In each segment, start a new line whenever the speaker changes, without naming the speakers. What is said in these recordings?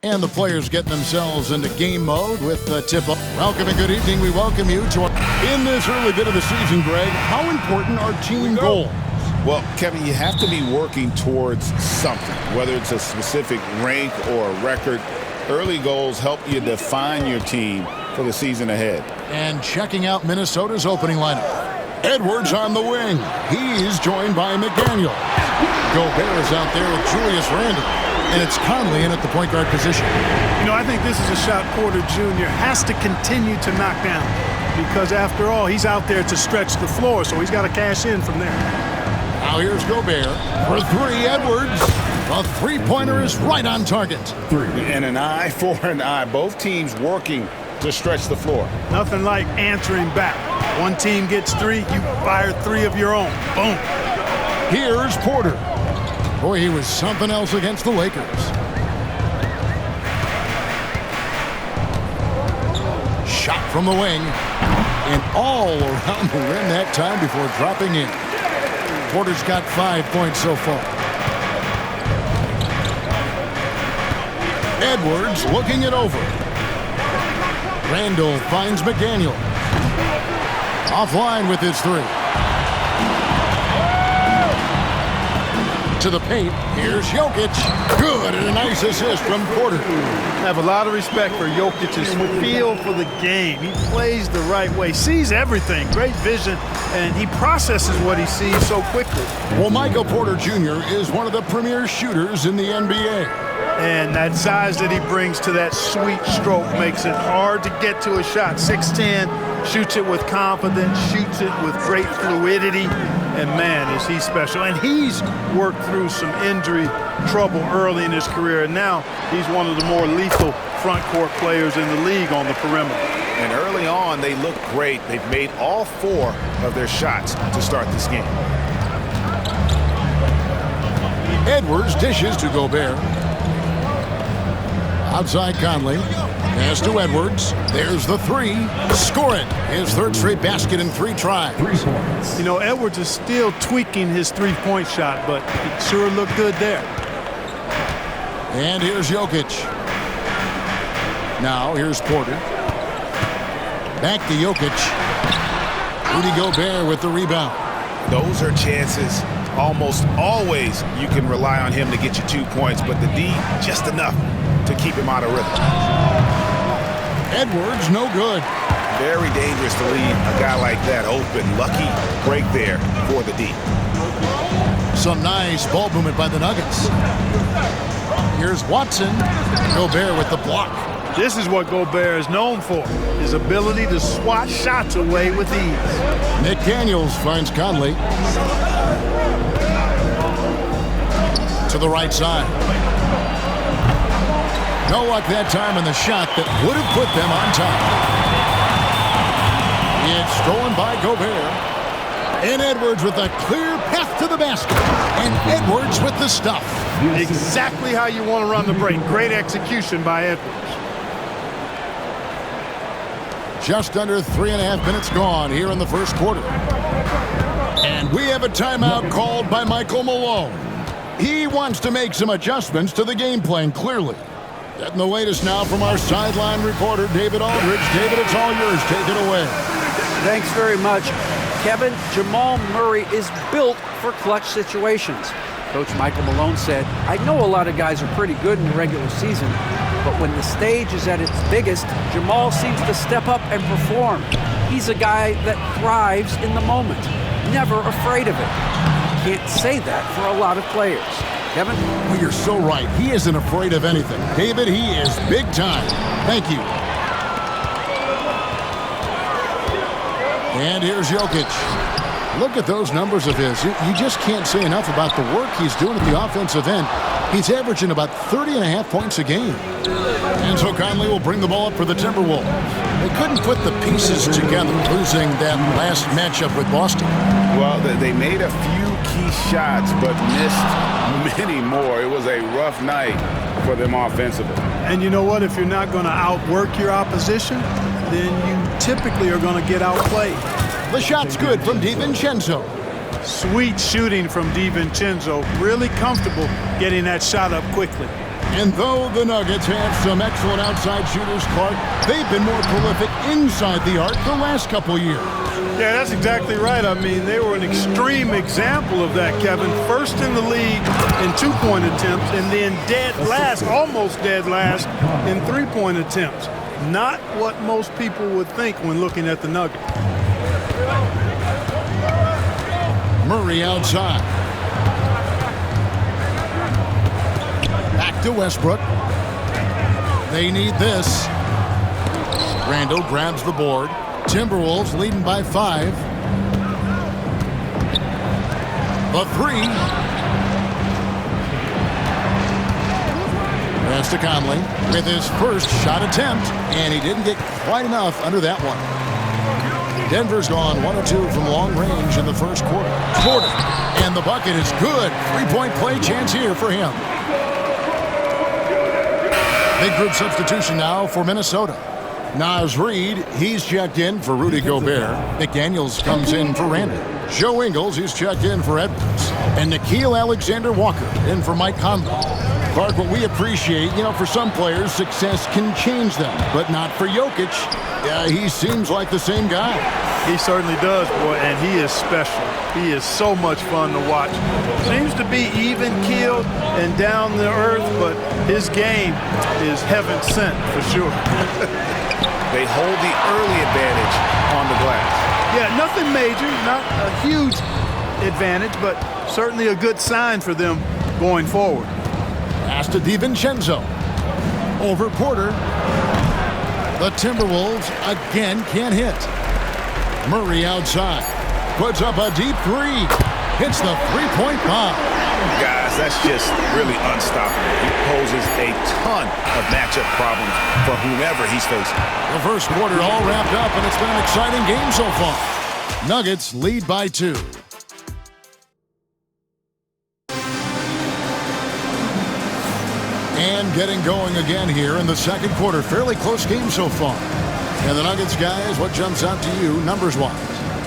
And the players get themselves into game mode with the tip-off. Welcome and good evening. We welcome you to in this early bit of the season, Greg. How important are team goals?
Well, Kevin, you have to be working towards something, whether it's a specific rank or a record. Early goals help you define your team for the season ahead.
And checking out Minnesota's opening lineup. Edwards on the wing. He's joined by McDaniel. Gobert is out there with Julius Randle. And it's Conley in at the point guard position.
You know, I think this is a shot Porter Jr. has to continue to knock down because, after all, he's out there to stretch the floor, so he's got to cash in from there.
Now here's Gobert for three. Edwards. The three-pointer is right on target.
And an eye for an eye. Both teams working to stretch the floor.
Nothing like answering back. One team gets three, you fire three of your own. Boom.
Here's Porter. Boy, he was something else against the Lakers. Shot from the wing. And all around the rim that time before dropping in. Porter's got 5 points so far. Edwards looking it over. Randle finds McDaniel. Offline with his three. To the paint. Here's Jokic. Good, and a nice assist from Porter.
I have a lot of respect for Jokic's feel for the game. He plays the right way, sees everything, great vision, and he processes what he sees so quickly.
Well, Michael Porter Jr. is one of the premier shooters in the NBA.
And that size that he brings to that sweet stroke makes it hard to get to a shot. 6'10", shoots it with confidence, shoots it with great fluidity. And, man, is he special. And he's worked through some injury trouble early in his career. And now he's one of the more lethal front court players in the league on the perimeter.
And early on, they look great. They've made all 4 of their shots to start this game.
Edwards dishes to Gobert. Outside Conley. Pass to Edwards. There's the three. Score it. His third straight basket in 3 tries.
You know, Edwards is still tweaking his three-point shot, but it sure looked good there.
And here's Jokic. Now here's Porter. Back to Jokic. Rudy Gobert with the rebound.
Those are chances. Almost always you can rely on him to get you 2 points, but the D just enough to keep him out of rhythm.
Edwards, no good.
Very dangerous to leave a guy like that open. Lucky break there for the D.
Some nice ball movement by the Nuggets. Here's Watson. Gobert with the block.
This is what Gobert is known for, his ability to swat shots away with ease.
McDaniels finds Conley. To the right side. No luck that time on the shot that would have put them on top. It's stolen by Gobert. And Edwards with a clear path to the basket. And Edwards with the stuff.
Exactly how you want to run the break. Great execution by Edwards.
Just under 3.5 minutes gone here in the first quarter. And we have a timeout called by Michael Malone. He wants to make some adjustments to the game plan, clearly. Getting the latest now from our sideline reporter, David Aldridge. David, it's all yours. Take it away.
Thanks very much. Kevin, Jamal Murray is built for clutch situations. Coach Michael Malone said, I know a lot of guys are pretty good in the regular season, but when the stage is at its biggest, Jamal seems to step up and perform. He's a guy that thrives in the moment, never afraid of it. Can't say that for a lot of players. Kevin?
Well, you're so right. He isn't afraid of anything. David, he is big time. Thank you. And here's Jokic. Look at those numbers of his. You just can't say enough about the work he's doing at the offensive end. He's averaging about 30.5 points a game. And so Conley will bring the ball up for the Timberwolves. They couldn't put the pieces together, losing that last matchup with Boston.
Well, they made a few key shots, but missed many more. It was a rough night for them offensively.
And you know what? If you're not going to outwork your opposition, then you typically are going to get outplayed.
The shot's good from DiVincenzo.
Sweet shooting from DiVincenzo. Really comfortable getting that shot up quickly.
And though the Nuggets have some excellent outside shooters, Clark, they've been more prolific inside the arc the last couple years.
Yeah, that's exactly right. I mean, they were an extreme example of that, Kevin. First in the league in two-point attempts, and then dead last, almost dead last, in three-point attempts. Not what most people would think when looking at the Nuggets.
Murray outside. Back to Westbrook. They need this. Randall grabs the board. Timberwolves leading by 5. The 3. Pass to Conley with his first shot attempt, and he didn't get quite enough under that one. Denver's gone 1 of 2 from long range in the first quarter. Jordan, and the bucket is good. 3-point play chance here for him. Big group substitution now for Minnesota. Naz Reid, he's checked in for Rudy Gobert. McDaniels comes in for Randall. Joe Ingles, he's checked in for Edwards. And Nickeil Alexander-Walker in for Mike Conley. Clark, what we appreciate, for some players, success can change them, but not for Jokic. He seems like the same guy.
He certainly does, boy, and he is special. He is so much fun to watch. Seems to be even-keeled and down to earth, but his game is heaven sent for sure.
They hold the early advantage on the glass.
Yeah, nothing major, not a huge advantage, but certainly a good sign for them going forward.
Pass to DiVincenzo. Over Porter. The Timberwolves again can't hit. Murray outside. Puts up a deep 3. Hits the three-point bomb.
Guys, that's just really unstoppable. He poses a ton of matchup problems for whomever he's facing.
The first quarter all wrapped up, and it's been an exciting game so far. Nuggets lead by 2. And getting going again here in the second quarter. Fairly close game so far. And the Nuggets, guys, what jumps out to you numbers-wise?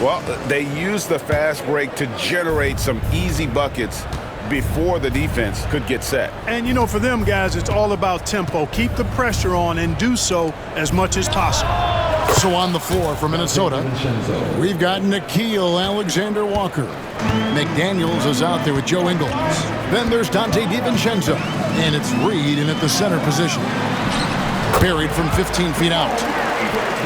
Well, they use the fast break to generate some easy buckets before the defense could get set.
And, for them, guys, it's all about tempo. Keep the pressure on and do so as much as possible.
So on the floor for Minnesota, we've got Nickeil Alexander-Walker. McDaniels is out there with Joe Ingles. Then there's Donte DiVincenzo. And it's Reid in at the center position. Buried from 15 feet out.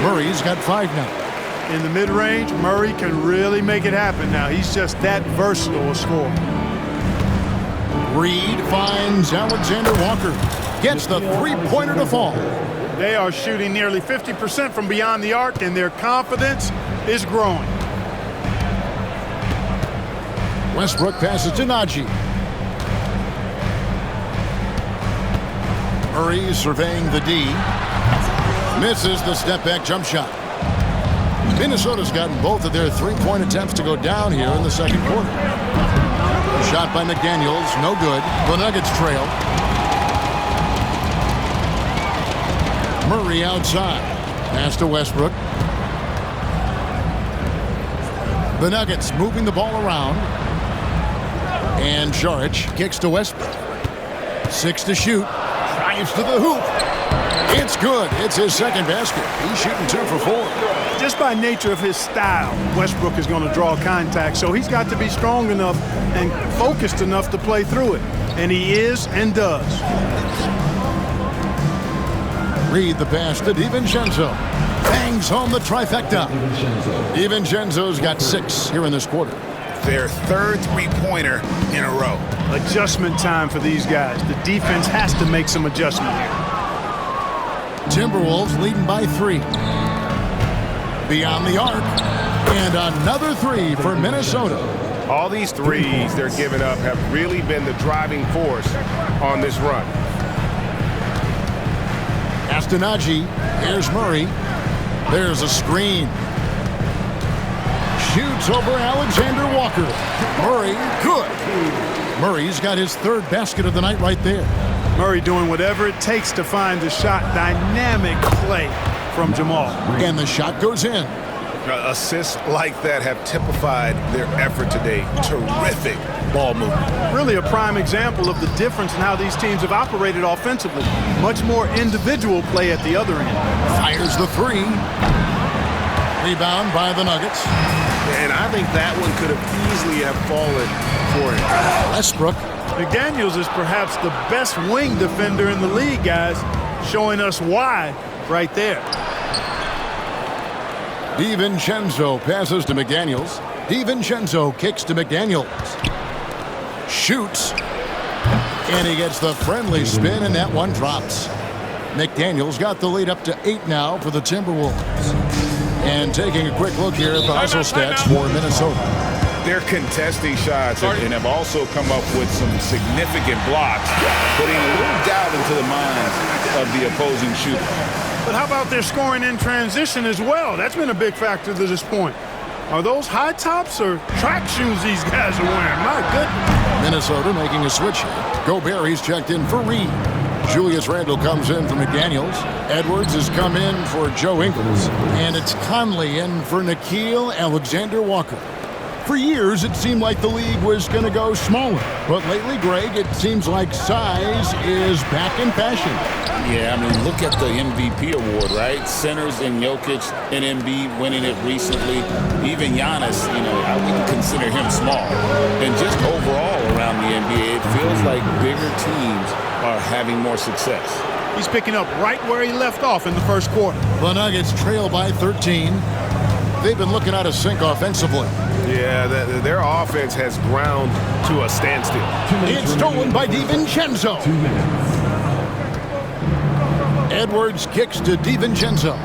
Murray's got 5 now.
In the mid-range, Murray can really make it happen now. He's just that versatile a scorer.
Reid finds Alexander-Walker. Gets the three-pointer to fall.
They are shooting nearly 50% from beyond the arc, and their confidence is growing.
Westbrook passes to Najee. Murray surveying the D. Misses the step-back jump shot. Minnesota's gotten both of their three-point attempts to go down here in the second quarter. Shot by McDaniels, no good. The Nuggets trail. Murray outside. Pass to Westbrook. The Nuggets moving the ball around. And Šarić kicks to Westbrook. 6 to shoot. Drives to the hoop. It's good. It's his second basket. He's shooting 2 for 4.
Just by nature of his style, Westbrook is going to draw contact, so he's got to be strong enough and focused enough to play through it. And he is and does.
Reid the pass to DiVincenzo. Bangs home the trifecta. DiVincenzo's got 6 here in this quarter.
Their third three-pointer in a row.
Adjustment time for these guys. The defense has to make some adjustment here.
Timberwolves leading by 3. Beyond the arc. And another 3 for Minnesota.
All these threes they're giving up have really been the driving force on this run.
Pass to Najee. Here's Murray. There's a screen. Shoots over Alexander-Walker. Murray, good. Murray's got his third basket of the night right there.
Murray doing whatever it takes to find the shot. Dynamic play from Jamal.
And the shot goes in.
Assists like that have typified their effort today. Terrific ball movement.
Really a prime example of the difference in how these teams have operated offensively. Much more individual play at the other end.
Fires the three. Rebound by the Nuggets.
And I think that one could have easily have fallen for him.
Westbrook.
McDaniels is perhaps the best wing defender in the league, guys, showing us why right there.
DiVincenzo passes to McDaniels. DiVincenzo kicks to McDaniels. Shoots. And he gets the friendly spin, and that one drops. McDaniels got the lead up to 8 now for the Timberwolves. And taking a quick look here at the hustle stats for Minnesota.
They're contesting shots and have also come up with some significant blocks, putting a little doubt into the minds of the opposing shooter.
But how about their scoring in transition as well? That's been a big factor to this point. Are those high tops or track shoes these guys are wearing? My goodness.
Minnesota making a switch here. Gobert, he's checked in for Reed. Julius Randle comes in for McDaniels. Edwards has come in for Joe Ingles. And it's Conley in for Nickeil Alexander-Walker. For years, it seemed like the league was going to go smaller. But lately, Greg, it seems like size is back in fashion.
Yeah, I mean, look at the MVP award, right? Centers and Jokic and Embiid winning it recently. Even Giannis, I wouldn't consider him small. And just overall around the NBA, it feels like bigger teams are having more success.
He's picking up right where he left off in the first quarter.
The Nuggets trail by 13. They've been looking out of sync offensively.
Yeah, their offense has ground to a standstill.
It's stolen by DiVincenzo. Edwards kicks to DiVincenzo.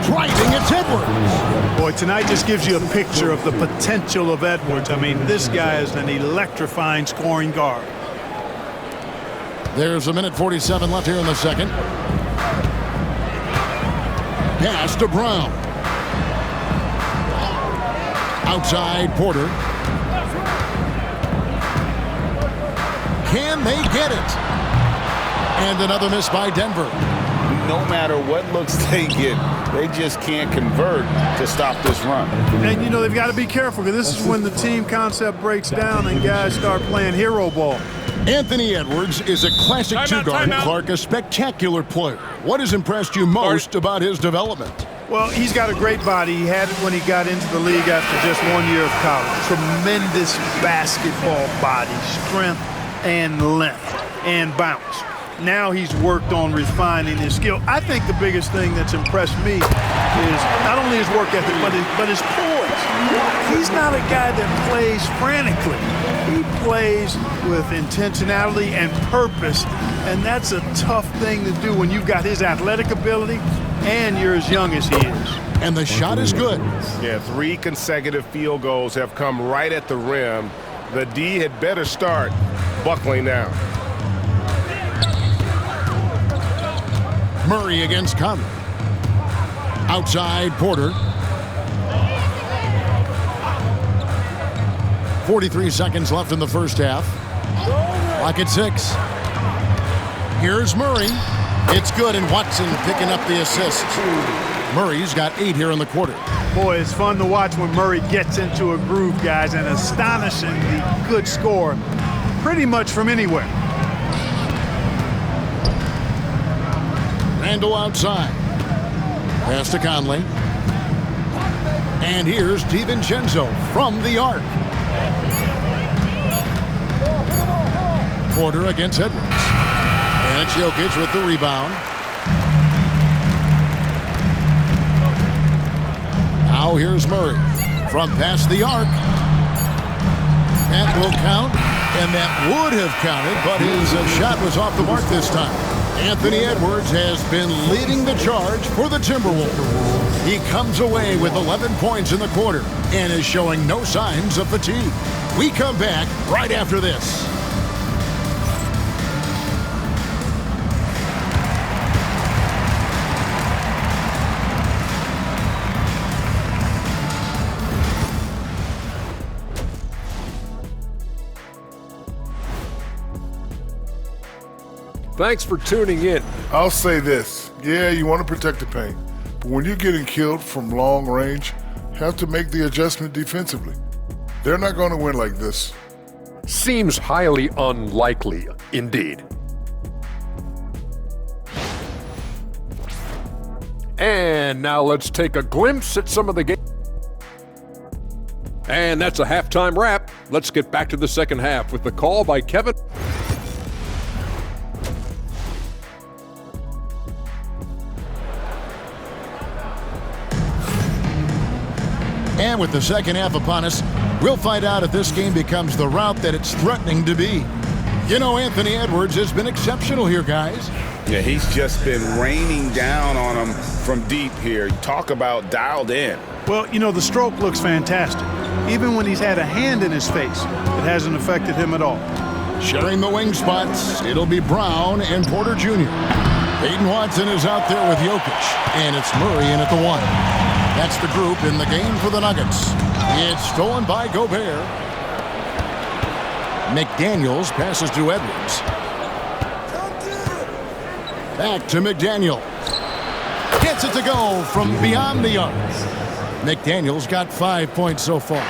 Driving, it's Edwards.
Boy, tonight just gives you a picture of the potential of Edwards. I mean, this guy is an electrifying scoring guard.
There's 1:47 left here in the second. Pass to Brown. Outside Porter. Can they get it? And another miss by Denver.
No matter what looks they get, they just can't convert to stop this run.
And, they've got to be careful because this is when the team concept breaks down and guys start playing hero ball.
Anthony Edwards is a classic two-guard. Clark, a spectacular player. What has impressed you most about his development?
Well, he's got a great body. He had it when he got into the league after just 1 year of college. Tremendous basketball body, strength and length and bounce. Now he's worked on refining his skill. I think the biggest thing that's impressed me is not only his work ethic, but his poise. He's not a guy that plays frantically. He plays with intentionality and purpose, and that's a tough thing to do when you've got his athletic ability and you're as young as he is.
And the shot is good.
Yeah, 3 consecutive field goals have come right at the rim. The D had better start buckling down.
Murray against Conley. Outside Porter. 43 seconds left in the first half. Clock at 6. Here's Murray. It's good, and Watson picking up the assist. Murray's got 8 here in the quarter.
Boy, it's fun to watch when Murray gets into a groove, guys, and astonishingly good score pretty much from anywhere.
Randle outside. Pass to Conley. And here's DiVincenzo from the arc. Porter against Edwards. And it's Jokic with the rebound. Now here's Murray from past the arc. That will count, and that would have counted, but his shot was off the mark this time. Anthony Edwards has been leading the charge for the Timberwolves. He comes away with 11 points in the quarter and is showing no signs of fatigue. We come back right after this.
Thanks for tuning in.
I'll say this. Yeah, you want to protect the paint.
But when you're getting killed from long range, you have to make the adjustment defensively. They're not going to win like this.
Seems highly unlikely indeed. And now let's take a glimpse at some of the game. And that's a halftime wrap. Let's get back to the second half with the call by Kevin.
And with the second half upon us, we'll find out if this game becomes the rout that it's threatening to be. You know, Anthony Edwards has been exceptional here, guys.
Yeah, he's just been raining down on them from deep here. Talk about dialed in.
Well, you know, the stroke looks fantastic. Even when he's had a hand in his face, it hasn't affected him at all.
Sharing the wing spots, it'll be Brown and Porter Jr. Peyton Watson is out there with Jokic, and it's Murray in at the 1. That's the group in the game for the Nuggets. It's stolen by Gobert. McDaniels passes to Edwards. Back to McDaniels. Gets it to go from beyond the arc. McDaniels got 5 points so far.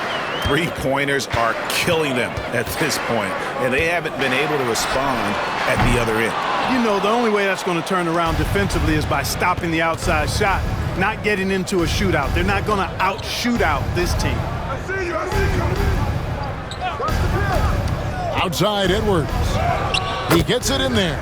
Three-pointers are killing them at this point, and they haven't been able to respond at the other end.
You know, the only way that's going to turn around defensively is by stopping the outside shot, not getting into a shootout. They're not going to out-shootout this team.
Outside Edwards. He gets it in there.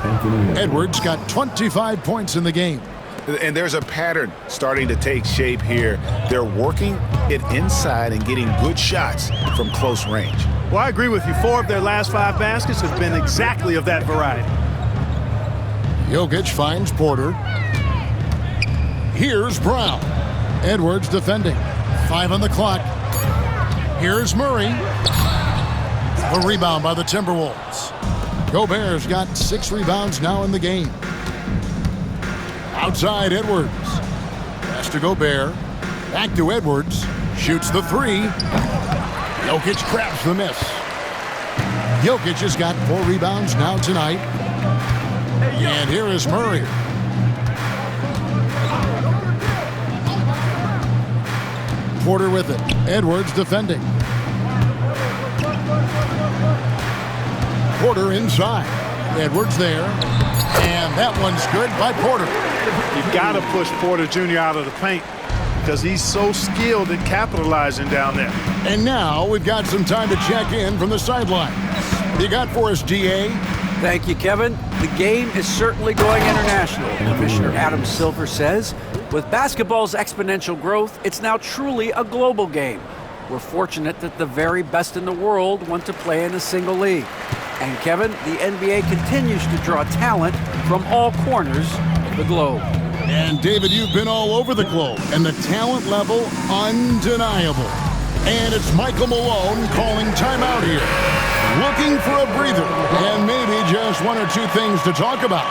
Edwards got 25 points in the game.
And there's a pattern starting to take shape here. They're working it inside and getting good shots from close range.
Well, I agree with you. 4 of their last 5 baskets have been exactly of that variety.
Jokic finds Porter. Here's Brown. Edwards defending. 5 on the clock. Here's Murray. A rebound by the Timberwolves. Gobert's got 6 rebounds now in the game. Outside Edwards. Pass to Gobert. Back to Edwards. Shoots the 3. Jokic crabs the miss. Jokic has got 4 rebounds now tonight. And here is Murray. Porter with it. Edwards defending. Porter inside. Edwards there. And that one's good by Porter.
You've got to push Porter Jr. out of the paint because he's so skilled at capitalizing down there.
And now we've got some time to check in from the sidelines. You got for us, DA?
Thank you, Kevin. The game is certainly going international. Commissioner Adam Silver says, with basketball's exponential growth, it's now truly a global game. We're fortunate that the very best in the world want to play in a single league. And Kevin, the NBA continues to draw talent from all corners of the globe.
And David, you've been all over the globe, and the talent level undeniable. And it's Michael Malone calling timeout here. Looking for a breather, and maybe just 1 or 2 things to talk about.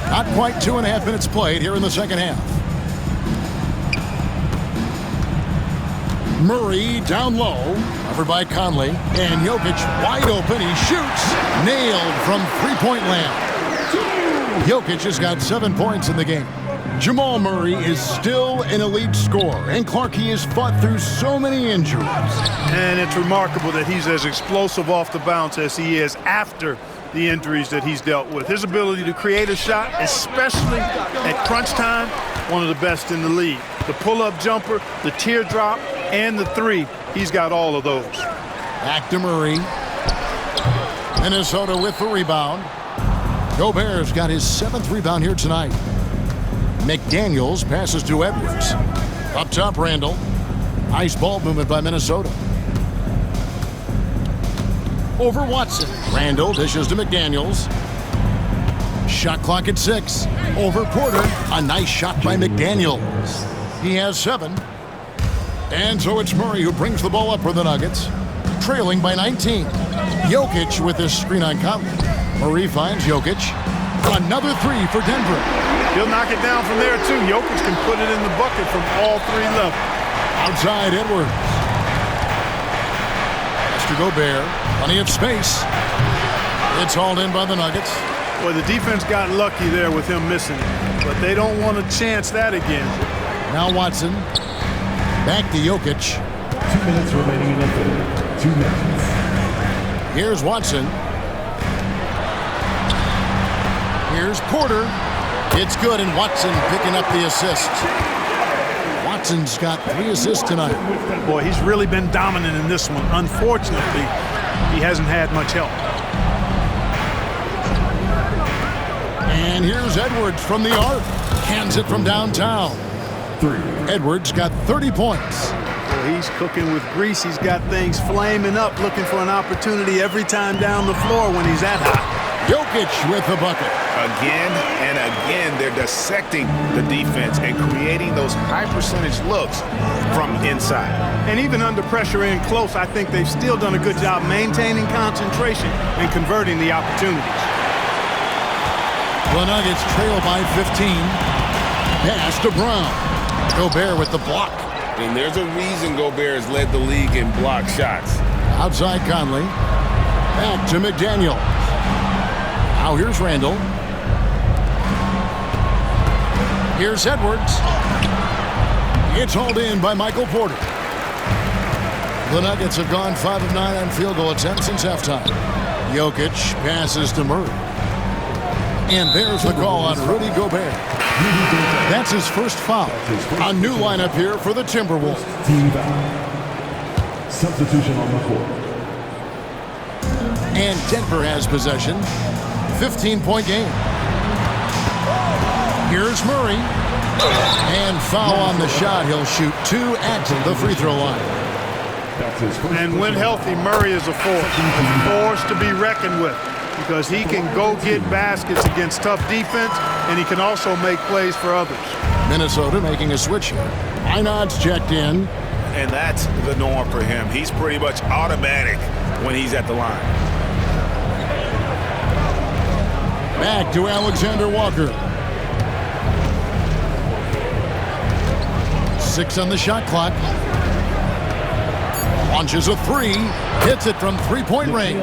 Not quite 2.5 minutes played here in the second half. Murray down low, covered by Conley, and Jokic wide open. He shoots, nailed from three-point land. Jokic has got 7 points in the game. Jamal Murray is still an elite scorer, and Clarkie has fought through so many injuries.
And it's remarkable that he's as explosive off the bounce as he is after the injuries that he's dealt with. His ability to create a shot, especially at crunch time, one of the best in the league. The pull-up jumper, the teardrop, and the 3, he's got all of those.
Back to Murray. Minnesota with the rebound. Gobert's got his 7th rebound here tonight. McDaniels passes to Edwards. Up top, Randall. Nice ball movement by Minnesota. Over Watson. Randall dishes to McDaniels. Shot clock at 6. Over Porter. A nice shot by McDaniels. He has 7. And so it's Murray who brings the ball up for the Nuggets, trailing by 19. Jokic with this screen on Conley. Murray finds Jokic. Another 3 for Denver.
He'll knock it down from there, too. Jokic can put it in the bucket from all 3 levels.
Outside Edwards. Pass to Gobert. Plenty of space. It's hauled in by the Nuggets.
Well, the defense got lucky there with him missing it, but they don't want to chance that again.
Now Watson. Back to Jokic.
2 minutes remaining in the third. 2 minutes.
Here's Watson. Here's Porter. It's good, and Watson picking up the assist. Watson's got 3 assists tonight.
Boy, he's really been dominant in this one. Unfortunately, he hasn't had much help.
And here's Edwards from the arc. Hands it from downtown.
3.
Edwards got 30 points.
Well, he's cooking with grease. He's got things flaming up, looking for an opportunity every time down the floor when he's that hot.
Jokic with the bucket.
Again and again, they're dissecting the defense and creating those high-percentage looks from inside.
And even under pressure in close, I think they've still done a good job maintaining concentration and converting the opportunities.
The Nuggets trail by 15. Pass to Brown. Gobert with the block.
And there's a reason Gobert has led the league in block shots.
Outside Conley. Back to McDaniel. Now here's Randall. Here's Edwards. It's hauled in by Michael Porter. The Nuggets have gone 5 of 9 on field goal attempts since halftime. Jokic passes to Murray. And there's the call on Rudy Gobert. That's his first foul. A new lineup here for the Timberwolves.
Team foul. Substitution on the court.
And Denver has possession. 15-point game. Here's Murray. And foul on the shot. He'll shoot 2 at the free throw line.
And when healthy, Murray is a force to be reckoned with, because he can go get baskets against tough defense, and he can also make plays for others.
Minnesota making a switch here. Einad's checked in.
And that's the norm for him. He's pretty much automatic when he's at the line.
Back to Alexander Walker. 6 on the shot clock. Launches a 3. Hits it from three-point range.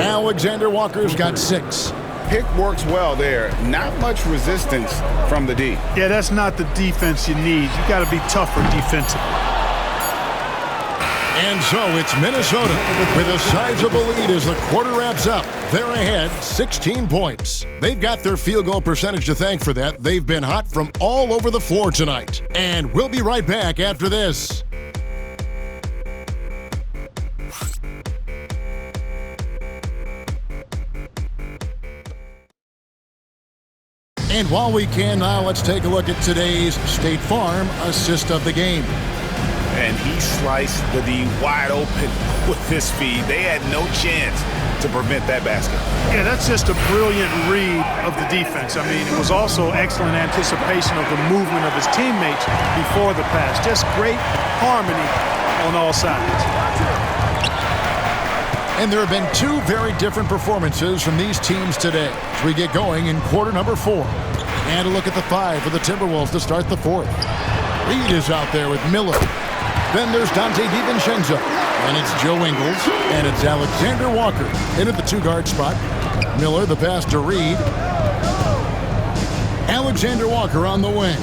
Alexander Walker's got 6.
Pick works well there. Not much resistance from the D.
Yeah, that's not the defense you need. You got to be tougher defensively.
And so it's Minnesota with a sizable lead as the quarter wraps up. They're ahead 16 points. They've got their field goal percentage to thank for that. They've been hot from all over the floor tonight. And we'll be right back after this. And while we can now, let's take a look at today's State Farm assist of the game.
And he sliced the D wide open with his feed. They had no chance to prevent that basket.
Yeah, that's just a brilliant read of the defense. I mean, it was also excellent anticipation of the movement of his teammates before the pass. Just great harmony on all sides.
And there have been 2 very different performances from these teams today as we get going in quarter number 4. And a look at the 5 for the Timberwolves to start the 4th. Reed is out there with Miller. Then there's Dante DiVincenzo. And it's Joe Ingles. And it's Alexander Walker in at the 2-guard spot. Miller, the pass to Reed. Alexander Walker on the wing.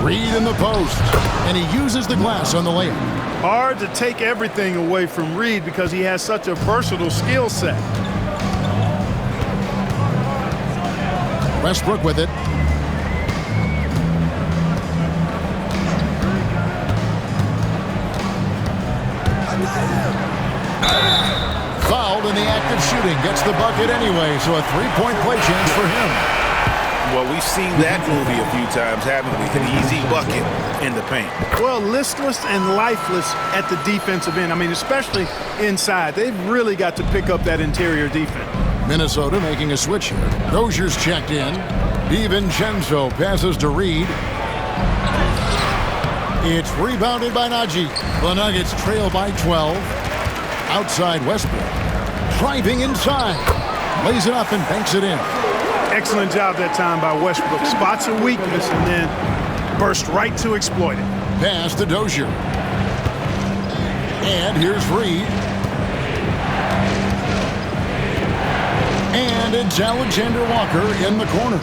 Reed in the post. And he uses the glass on the layup.
Hard to take everything away from Reed because he has such a versatile skill set.
Westbrook with it. Fouled in the act of shooting. Gets the bucket anyway, so a 3-point play chance for him.
Well, we've seen that movie a few times, haven't we? An easy bucket in the paint.
Well, listless and lifeless at the defensive end. I mean, especially inside. They've really got to pick up that interior defense.
Minnesota making a switch here. Rozier's checked in. DiVincenzo passes to Reed. It's rebounded by Najee. The Nuggets trail by 12. Outside Westbrook. Driving inside. Lays it up and banks it in.
Excellent job that time by Westbrook. Spots a weakness and then burst right to exploit it.
Pass to Dozier. And here's Reed. And it's Alexander Walker in the corner.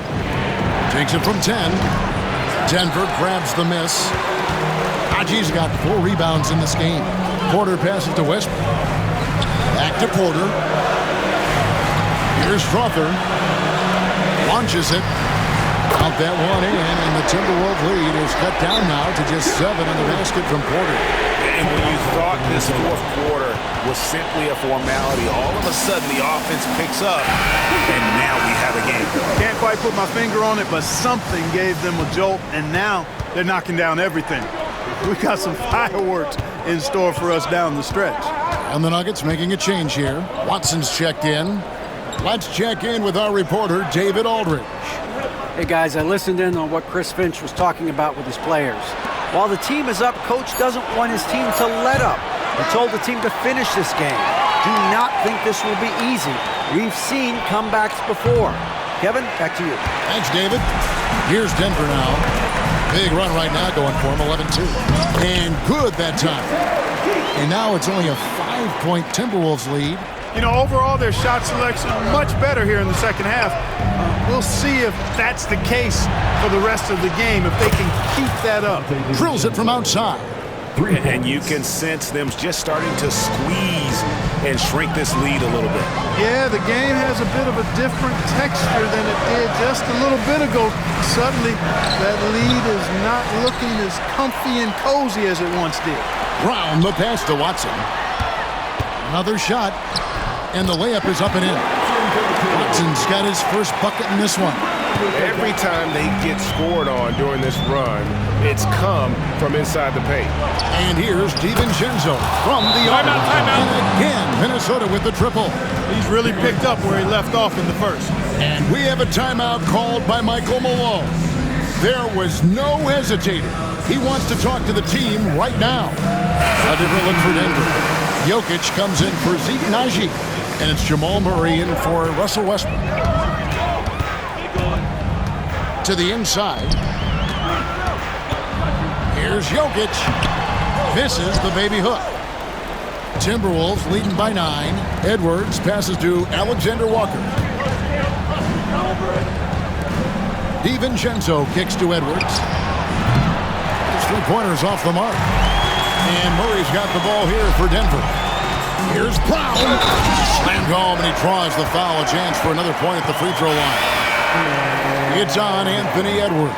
Takes it from 10. Denver grabs the miss. Haji's got 4 rebounds in this game. Porter passes to Westbrook. Back to Porter. Here's Strother. Launches it. Count that one in, and the Timberwolves lead is cut down now to just 7 in the basket from Porter.
And when you thought this fourth quarter was simply a formality, all of a sudden the offense picks up, and now we have a game.
Can't quite put my finger on it, but something gave them a jolt, and now they're knocking down everything. We got some fireworks in store for us down the stretch.
And the Nuggets making a change here. Watson's checked in. Let's check in with our reporter, David Aldridge.
Hey guys, I listened in on what Chris Finch was talking about with his players. While the team is up, Coach doesn't want his team to let up. He told the team to finish this game. Do not think this will be easy. We've seen comebacks before. Kevin, back to you.
Thanks, David. Here's Denver now. Big run right now going for him, 11-2. And good that time. And now it's only a 5-point Timberwolves lead.
You know, overall, their shot selection much better here in the second half. We'll see if that's the case for the rest of the game, if they can keep that up.
Drills it from outside.
And you can sense them just starting to squeeze and shrink this lead a little bit.
Yeah, the game has a bit of a different texture than it did just a little bit ago. Suddenly, that lead is not looking as comfy and cozy as it once did.
Brown, the pass to Watson. Another shot, and the layup is up and in. Watson's got his first bucket in this one.
Every time they get scored on during this run, it's come from inside the paint.
And here's DiVincenzo from the arc. And again, Minnesota with the triple.
He's really picked up where he left off in the first.
And we have a timeout called by Michael Malone. There was no hesitating. He wants to talk to the team right now. A different look for Denver. Jokic comes in for Zeke Naji. And it's Jamal Murray in for Russell Westbrook. To the inside. Here's Jokic. Misses the baby hook. Timberwolves leading by 9. Edwards passes to Alexander Walker. DiVincenzo kicks to Edwards. His 3-pointers off the mark. And Murray's got the ball here for Denver. Here's Brown. Slammed home, and he draws the foul. A chance for another point at the free throw line. It's on Anthony Edwards.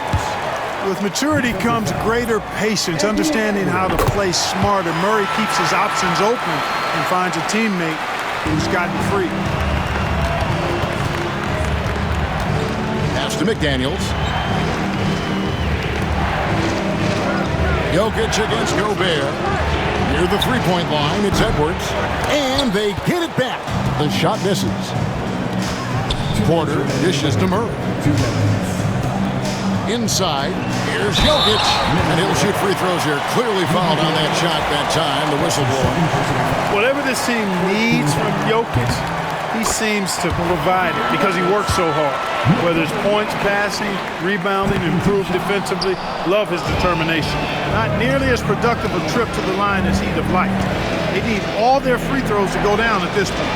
With maturity comes greater patience, understanding how to play smarter. Murray keeps his options open and finds a teammate who's gotten free.
Pass to McDaniels. Jokic against Gobert. Near the three-point line, it's Edwards. And they get it back. The shot misses. Porter dishes to Murray. Inside, here's Jokic. And he'll shoot free throws here. Clearly fouled on that shot that time, the whistle blower.
Whatever this team needs from Jokic, he seems to provide it because he works so hard. Whether it's points, passing, rebounding, improved defensively, love his determination. Not nearly as productive a trip to the line as he'd have liked. They need all their free throws to go down at this point.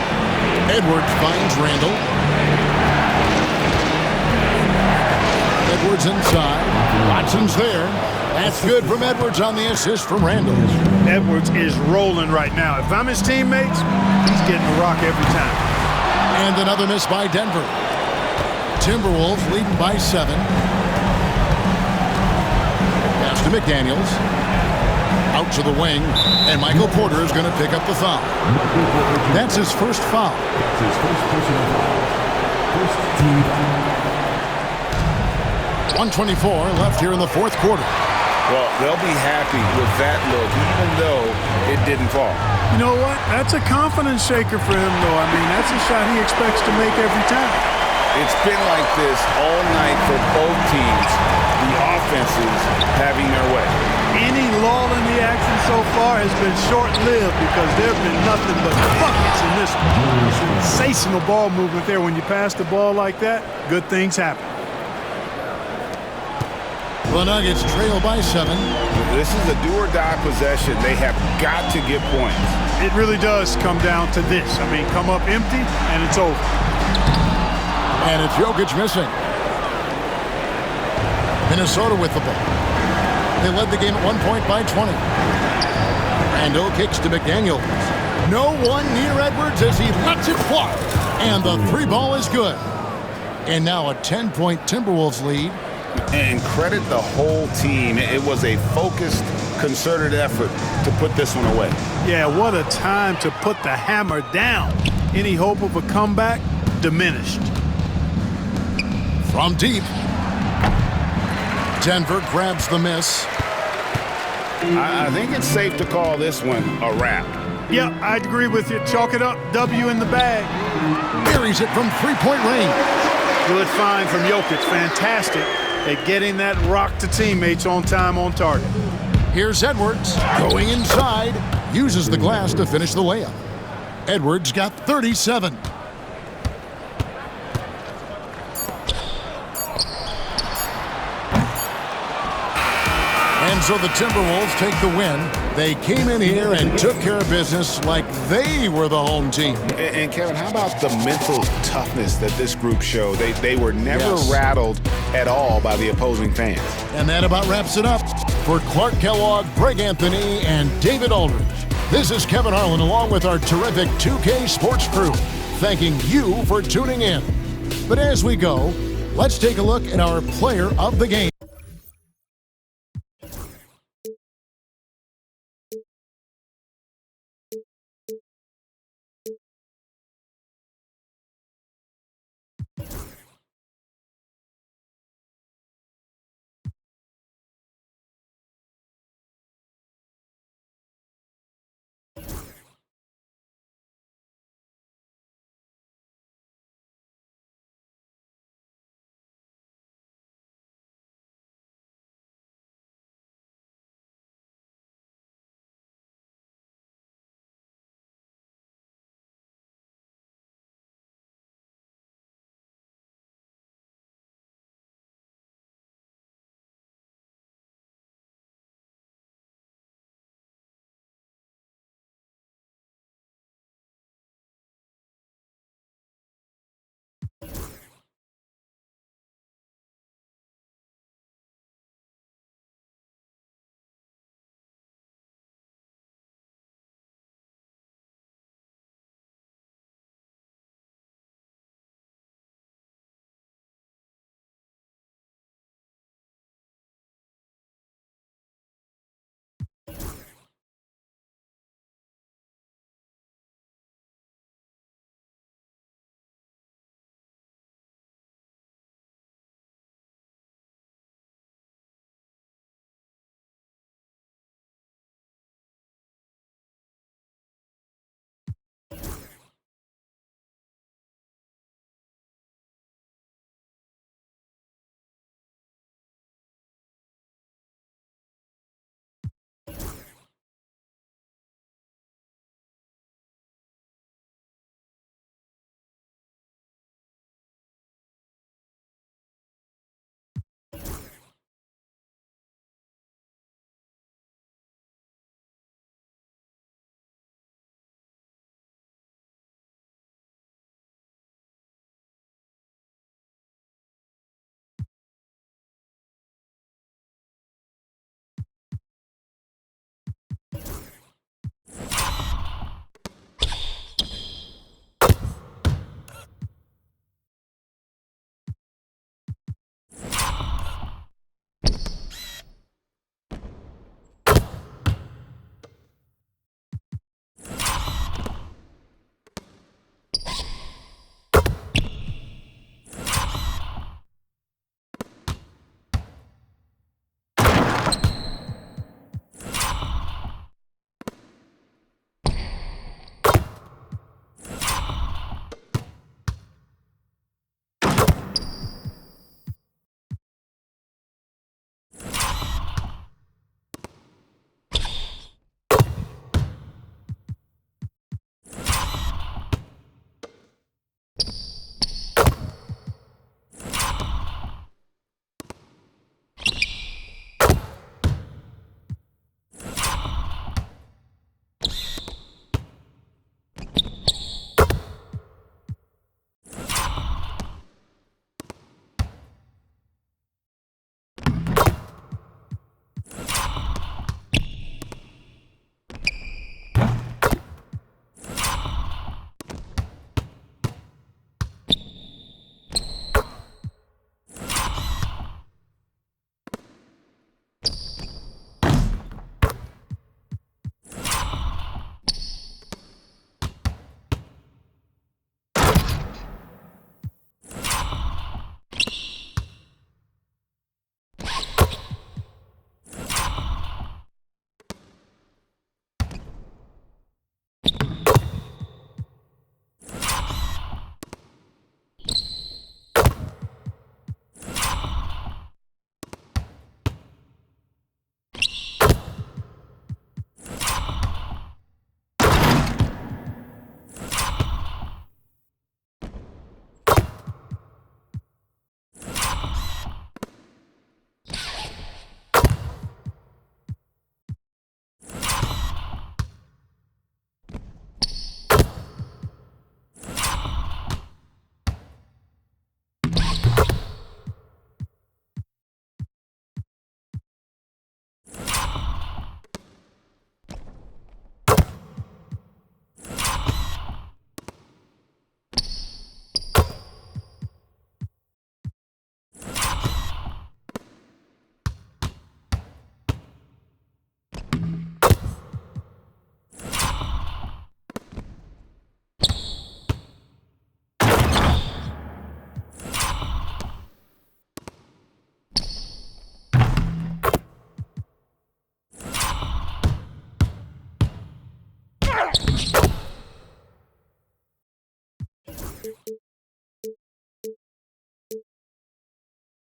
Edwards finds Randall. Edwards inside. Watson's there. That's good from Edwards on the assist from Randall.
Edwards is rolling right now. If I'm his teammates, he's getting a rock every time.
And another miss by Denver. Timberwolves leading by 7. Pass to McDaniels. Out to the wing. And Michael Porter is going to pick up the foul. That's his first foul.
That's his first personal foul. First team foul.
1:24 left here in the fourth quarter.
Well, they'll be happy with that look, even though it didn't fall.
You know what? That's a confidence shaker for him, though. I mean, that's a shot he expects to make every time.
It's been like this all night for both teams. The offenses having their way.
Any lull in the action so far has been short-lived because there have been nothing but buckets in this one. Sensational ball movement there. When you pass the ball like that, good things happen.
The Nuggets trail by 7.
This is a do-or-die possession. They have got to get points.
It really does come down to this. I mean, come up empty, and it's over.
And it's Jokic missing. Minnesota with the ball. They led the game at 1 point by 20. Randall kicks to McDaniels. No one near Edwards as he lets it fly. And the three ball is good. And now a 10-point Timberwolves lead.
And credit the whole team. It was a focused, concerted effort to put this one away.
Yeah, what a time to put the hammer down. Any hope of a comeback? Diminished.
From deep. Denver grabs the miss.
I think it's safe to call this one a wrap.
Yep, I agree with you. Chalk it up. W in the bag.
Buries it from three-point range.
Good find from Jokic. Fantastic at getting that rock to teammates on time, on target.
Here's Edwards going inside. Uses the glass to finish the layup. Edwards got 37. And so the Timberwolves take the win. They came in here and took care of business like they were the home team.
And Kevin, how about the mental toughness that this group showed? They were never rattled at all by the opposing fans.
And that about wraps it up. For Clark Kellogg, Greg Anthony, and David Aldridge, this is Kevin Harlan along with our terrific 2K Sports crew, thanking you for tuning in. But as we go, let's take a look at our player of the game.